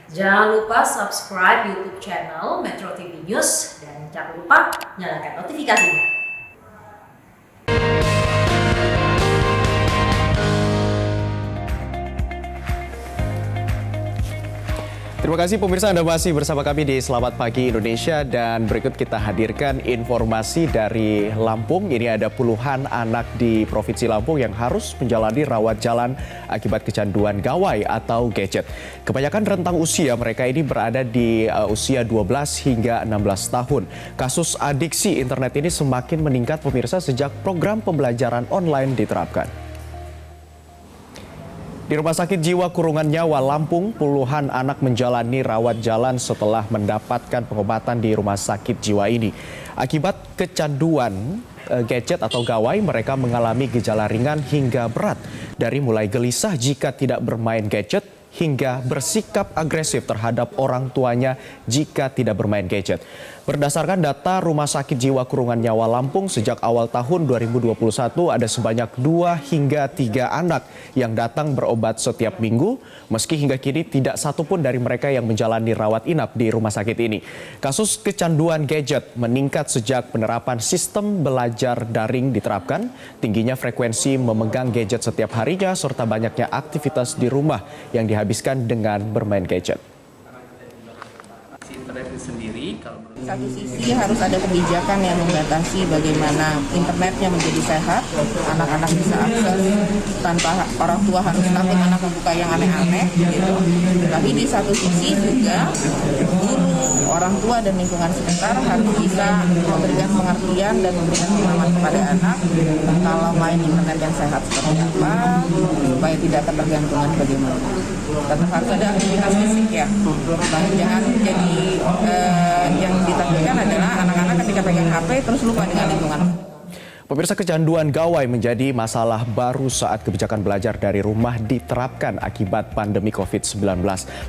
Jangan lupa subscribe YouTube channel Metro TV News dan jangan lupa nyalakan notifikasinya. Terima kasih pemirsa, Anda masih bersama kami di Selamat Pagi Indonesia dan berikut kita hadirkan informasi dari Lampung. Ini ada puluhan anak di Provinsi Lampung yang harus menjalani rawat jalan akibat kecanduan gawai atau gadget. Kebanyakan rentang usia mereka ini berada di usia 12 hingga 16 tahun. Kasus adiksi internet ini semakin meningkat pemirsa sejak program pembelajaran online diterapkan. Di Rumah Sakit Jiwa Kurungan Nyawa Lampung, puluhan anak menjalani rawat jalan setelah mendapatkan pengobatan di rumah sakit jiwa ini. Akibat kecanduan gadget atau gawai, mereka mengalami gejala ringan hingga berat. Dari mulai gelisah jika tidak bermain gadget, hingga bersikap agresif terhadap orang tuanya jika tidak bermain gadget. Berdasarkan data Rumah Sakit Jiwa Kurungan Nyawa Lampung, sejak awal tahun 2021 ada sebanyak 2 hingga 3 anak yang datang berobat setiap minggu, meski hingga kini tidak satupun dari mereka yang menjalani rawat inap di rumah sakit ini. Kasus kecanduan gadget meningkat sejak penerapan sistem belajar daring diterapkan, tingginya frekuensi memegang gadget setiap harinya, serta banyaknya aktivitas di rumah yang dihabiskan dengan bermain gadget. Satu sisi harus ada kebijakan yang membatasi bagaimana internetnya menjadi sehat, anak-anak bisa akses tanpa orang tua harus takut anak membuka yang aneh-aneh gitu. Tapi di satu sisi juga guru, orang tua dan lingkungan sekitar harus bisa memberikan pengertian dan memberikan pemahaman kepada anak kalau main internet yang sehat seperti apa, supaya tidak ketergantungan bagaimana. Tetap harus ada aktivitas fisik ya. Jangan jadi yang ditampilkan adalah anak-anak ketika pegang HP terus lupa dengan lingkungan. Pemirsa, kecanduan gawai menjadi masalah baru saat kebijakan belajar dari rumah diterapkan akibat pandemi COVID-19.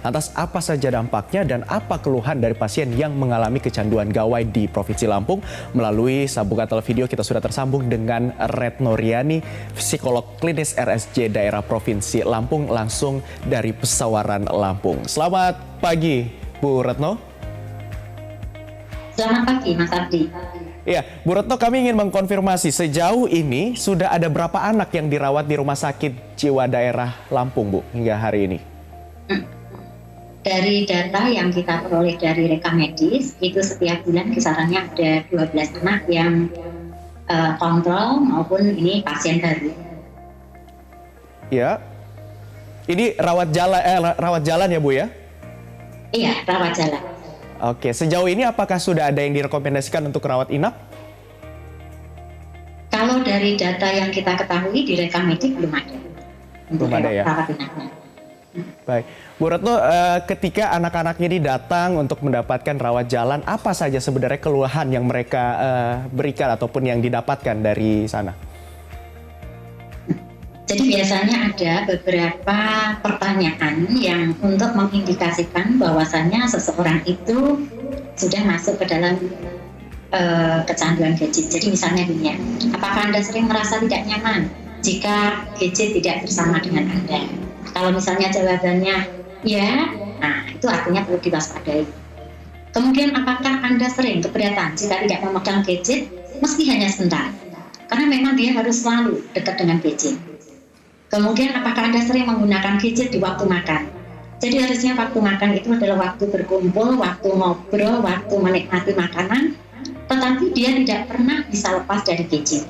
Lantas apa saja dampaknya dan apa keluhan dari pasien yang mengalami kecanduan gawai di Provinsi Lampung? Melalui sambungan telepvideo kita sudah tersambung dengan Retno Riani, psikolog klinis RSJ daerah Provinsi Lampung langsung dari Pesawaran Lampung. Selamat pagi Bu Retno. Selamat pagi, Mas Ardi. Ya, Bu Retno, kami ingin mengkonfirmasi sejauh ini sudah ada berapa anak yang dirawat di Rumah Sakit Jiwa Daerah Lampung, Bu, hingga hari ini? Dari data yang kita peroleh dari rekam medis, itu setiap bulan kisarannya ada 12 anak yang kontrol maupun ini pasien baru. Ya, ini rawat jalan ya, Bu ya? Iya, rawat jalan. Oke, sejauh ini apakah sudah ada yang direkomendasikan untuk rawat inap? Kalau dari data yang kita ketahui di rekam medik belum ada. Belum ada ya? Rawat inapnya. Baik, Bu Retno, ketika anak-anak ini datang untuk mendapatkan rawat jalan, apa saja sebenarnya keluhan yang mereka berikan ataupun yang didapatkan dari sana? Jadi biasanya ada beberapa pertanyaan yang untuk mengindikasikan bahwasannya seseorang itu sudah masuk ke dalam kecanduan gadget. Jadi misalnya gini ya, apakah Anda sering merasa tidak nyaman jika gadget tidak bersama dengan Anda? Kalau misalnya jawabannya ya, nah itu artinya perlu diwaspadai. Kemudian apakah Anda sering keberatan jika tidak memegang gadget meski hanya sebentar? Karena memang dia harus selalu dekat dengan gadget. Kemudian apakah Anda sering menggunakan gadget di waktu makan? Jadi harusnya waktu makan itu adalah waktu berkumpul, waktu ngobrol, waktu menikmati makanan, tetapi dia tidak pernah bisa lepas dari gadget.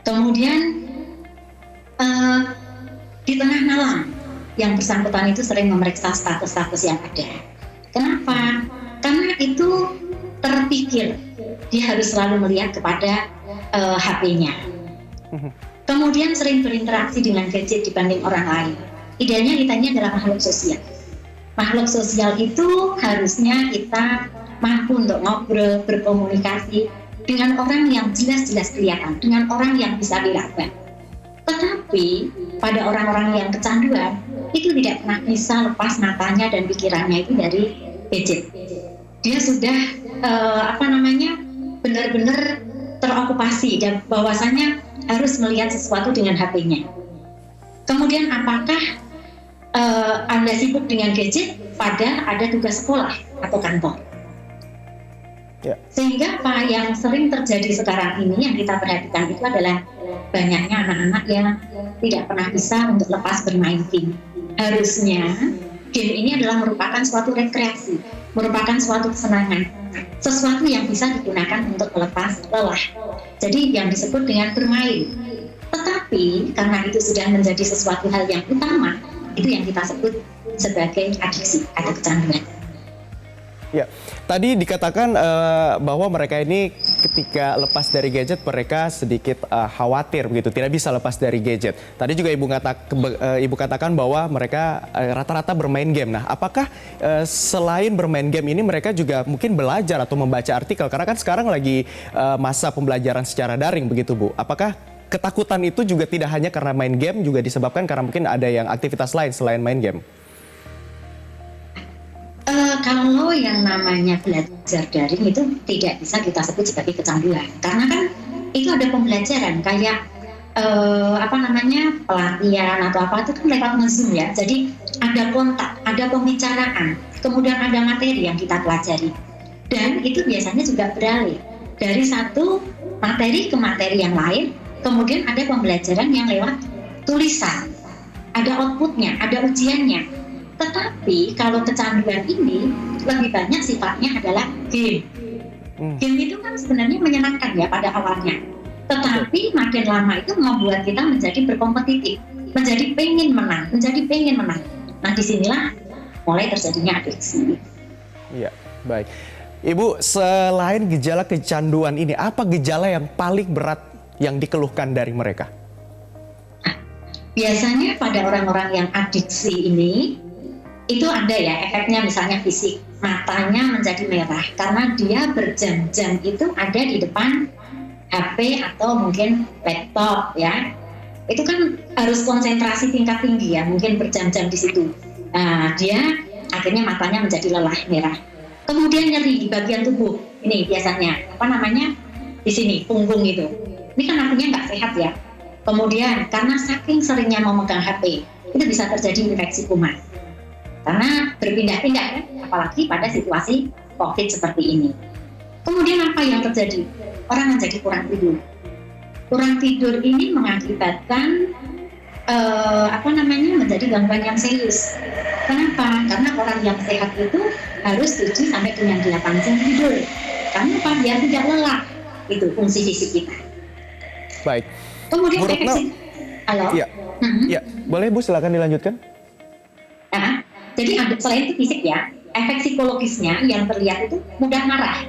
Kemudian di tengah malam yang bersangkutan itu sering memeriksa status-status yang ada. Kenapa? Karena itu terpikir dia harus selalu melihat kepada HP-nya. Kemudian sering berinteraksi dengan gadget dibanding orang lain. Idealnya kita ini adalah makhluk sosial. Makhluk sosial itu harusnya kita mampu untuk ngobrol, berkomunikasi dengan orang yang jelas-jelas kelihatan, dengan orang yang bisa diraba. Tetapi pada orang-orang yang kecanduan, itu tidak pernah bisa lepas matanya dan pikirannya itu dari gadget. Dia sudah benar-benar terokupasi dan bahwasanya harus melihat sesuatu dengan HP-nya. Kemudian apakah Anda sibuk dengan gadget pada ada tugas sekolah atau kantor. Ya. Sehingga apa yang sering terjadi sekarang ini yang kita perhatikan itu adalah banyaknya anak-anak yang tidak pernah bisa untuk lepas bermain game. Harusnya game ini adalah merupakan suatu rekreasi, merupakan suatu kesenangan, sesuatu yang bisa digunakan untuk melepas lelah. Jadi yang disebut dengan bermain. Tetapi karena itu sudah menjadi sesuatu hal yang utama, itu yang kita sebut sebagai adiksi atau kecanduan. Ya, tadi dikatakan bahwa mereka ini ketika lepas dari gadget mereka sedikit khawatir begitu, tidak bisa lepas dari gadget. Tadi juga Ibu katakan bahwa mereka rata-rata bermain game. Nah, apakah selain bermain game ini mereka juga mungkin belajar atau membaca artikel? Karena kan sekarang lagi masa pembelajaran secara daring begitu, Bu. Apakah ketakutan itu juga tidak hanya karena main game, juga disebabkan karena mungkin ada yang aktivitas lain selain main game? Kalau yang namanya belajar daring itu tidak bisa kita sebut sebagai kecanduan, karena kan itu ada pembelajaran kayak pelatihan atau apa itu kan lewat Zoom ya. Jadi ada kontak, ada pembicaraan, kemudian ada materi yang kita pelajari, dan itu biasanya juga beralih dari satu materi ke materi yang lain. Kemudian ada pembelajaran yang lewat tulisan, ada outputnya, ada ujiannya. Tetapi kalau kecanduan ini lebih banyak sifatnya adalah game. Game itu kan sebenarnya menyenangkan ya pada awalnya. Tetapi makin lama itu membuat kita menjadi berkompetitif, menjadi pengen menang. Nah disinilah mulai terjadinya adiksi. Iya, baik. Ibu, selain gejala kecanduan ini, apa gejala yang paling berat yang dikeluhkan dari mereka? Biasanya pada orang-orang yang adiksi ini, itu ada ya efeknya, misalnya fisik, matanya menjadi merah karena dia berjam-jam itu ada di depan HP atau mungkin laptop ya. Itu kan harus konsentrasi tingkat tinggi ya, mungkin berjam-jam di situ. Nah, dia akhirnya matanya menjadi lelah merah. Kemudian nyeri di bagian tubuh, ini biasanya di sini punggung itu. Ini kan artinya nggak sehat ya. Kemudian karena saking seringnya memegang HP, itu bisa terjadi infeksi kuman. Karena berpindah-pindah ya, apalagi pada situasi COVID seperti ini. Kemudian apa yang terjadi? Orang menjadi kurang tidur. Kurang tidur ini mengakibatkan menjadi gangguan yang serius. Kenapa? Karena orang yang sehat itu harus 7 sampai dengan 8 jam tidur. Karena apa? Biar tidak lelah. Itu fungsi fisik kita. Baik. Kemudian Bu Retno, halo? Iya. Ya, boleh Bu silakan dilanjutkan. Nah, jadi selain itu fisik ya, efek psikologisnya yang terlihat itu mudah marah.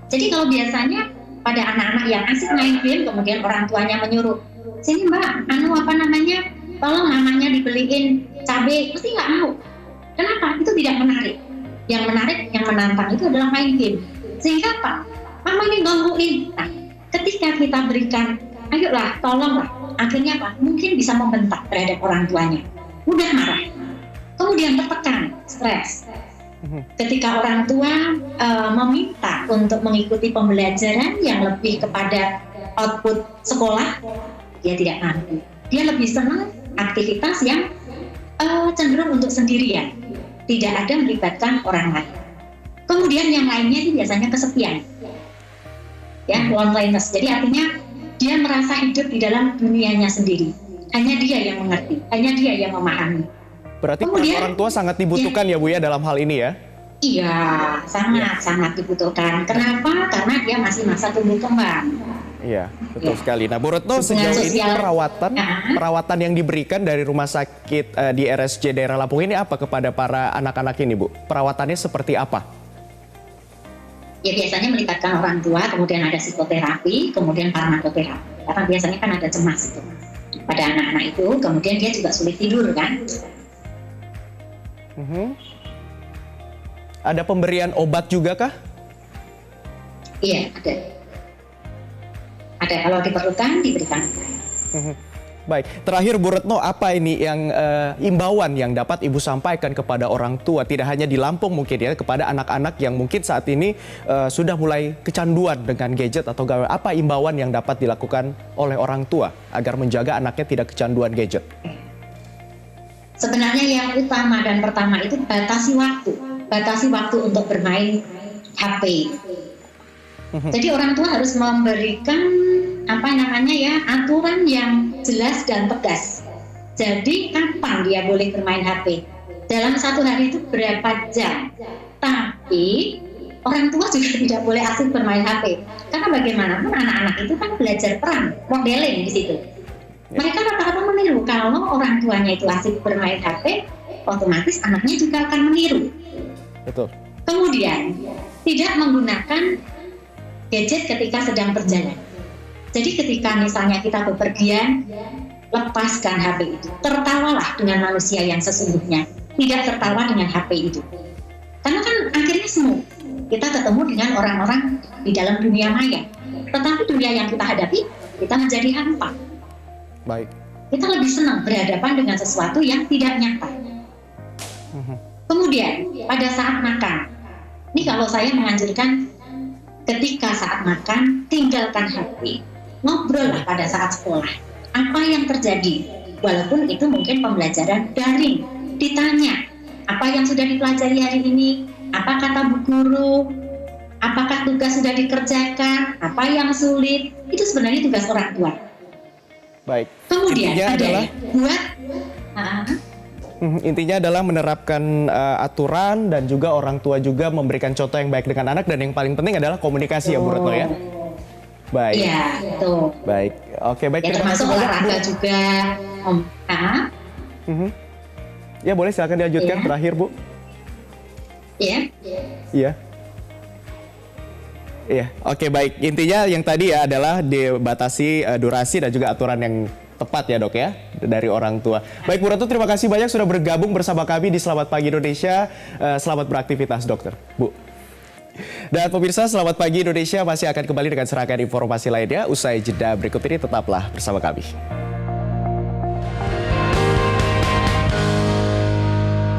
Jadi kalau biasanya pada anak-anak yang asik main game, kemudian orang tuanya menyuruh, sini mbak, tolong mamanya dibeliin cabai, pasti nggak mau. Kenapa? Itu tidak menarik. Yang menarik, yang menantang itu adalah main game. Sehingga apa? Mama ini gangguin. Nah, ketika kita berikan, ayolah, tolonglah. Akhirnya apa? Mungkin bisa membentak terhadap orang tuanya. Mudah marah. Kemudian tertekan, stres. Ketika orang tua meminta untuk mengikuti pembelajaran yang lebih kepada output sekolah, dia tidak mampu. Dia lebih senang aktivitas yang cenderung untuk sendirian, tidak ada melibatkan orang lain. Kemudian yang lainnya itu biasanya kesepian, ya, loneliness. Jadi artinya dia merasa hidup di dalam dunianya sendiri. Hanya dia yang mengerti, hanya dia yang memahami. Berarti peran orang tua sangat dibutuhkan ya Bu ya dalam hal ini ya? Iya, sangat dibutuhkan. Kenapa? Karena dia masih masa tumbuh kembang. Iya, betul sekali. Nah, Bu Retno, sejauh ini perawatan yang diberikan dari rumah sakit di RSJ daerah Lampung ini apa kepada para anak-anak ini, Bu? Perawatannya seperti apa? Ya biasanya melibatkan orang tua, kemudian ada psikoterapi, kemudian farmakoterapi. Karena biasanya kan ada cemas itu pada anak-anak itu, kemudian dia juga sulit tidur kan. Ada pemberian obat juga kah? Iya, ada. Ada, kalau diperlukan diberikan. Baik, terakhir Bu Retno, apa ini yang imbauan yang dapat Ibu sampaikan kepada orang tua, tidak hanya di Lampung mungkin ya, kepada anak-anak yang mungkin saat ini sudah mulai kecanduan dengan gadget atau gawai. Apa imbauan yang dapat dilakukan oleh orang tua agar menjaga anaknya tidak kecanduan gadget? Sebenarnya yang utama dan pertama itu batasi waktu untuk bermain HP. Jadi orang tua harus memberikan aturan yang jelas dan tegas. Jadi kapan dia boleh bermain HP? Dalam satu hari itu berapa jam? Tapi orang tua juga tidak boleh asik bermain HP. Karena bagaimanapun anak-anak itu kan belajar peran, modeling di situ. Mereka rata-rata meniru. Kalau orang tuanya itu asik bermain HP, otomatis anaknya juga akan meniru. Betul. Kemudian, tidak menggunakan gadget ketika sedang berjalan. Jadi ketika misalnya kita bepergian, lepaskan HP itu. Tertawalah dengan manusia yang sesungguhnya. Tidak tertawa dengan HP itu. Karena kan akhirnya semu. Kita ketemu dengan orang-orang di dalam dunia maya. Tetapi dunia yang kita hadapi, kita menjadi hampa. Baik. Kita lebih senang berhadapan dengan sesuatu yang tidak nyata. Kemudian pada saat makan, ini kalau saya menganjurkan ketika saat makan tinggalkan HP, ngobrollah pada saat sekolah. Apa yang terjadi? Walaupun itu mungkin pembelajaran daring, ditanya apa yang sudah dipelajari hari ini, apa kata bu guru, apakah tugas sudah dikerjakan, apa yang sulit, itu sebenarnya tugas orang tua. Baik. Kemudian Intinya adalah menerapkan aturan dan juga orang tua juga memberikan contoh yang baik dengan anak, dan yang paling penting adalah komunikasi ya Bu Retno ya. Baik. Iya, betul. Baik. Oke, baik. Ya, termasuk olahraga juga. Ya, boleh silakan dilanjutkan terakhir, Bu. Iya. Iya. Iya, oke baik. Intinya yang tadi ya adalah dibatasi durasi dan juga aturan yang tepat ya Dok ya dari orang tua. Baik Bu Retno, terima kasih banyak sudah bergabung bersama kami di Selamat Pagi Indonesia. Selamat beraktivitas dokter, Bu. Dan pemirsa, Selamat Pagi Indonesia masih akan kembali dengan serangkaian informasi lainnya. Usai jeda berikut ini tetaplah bersama kami.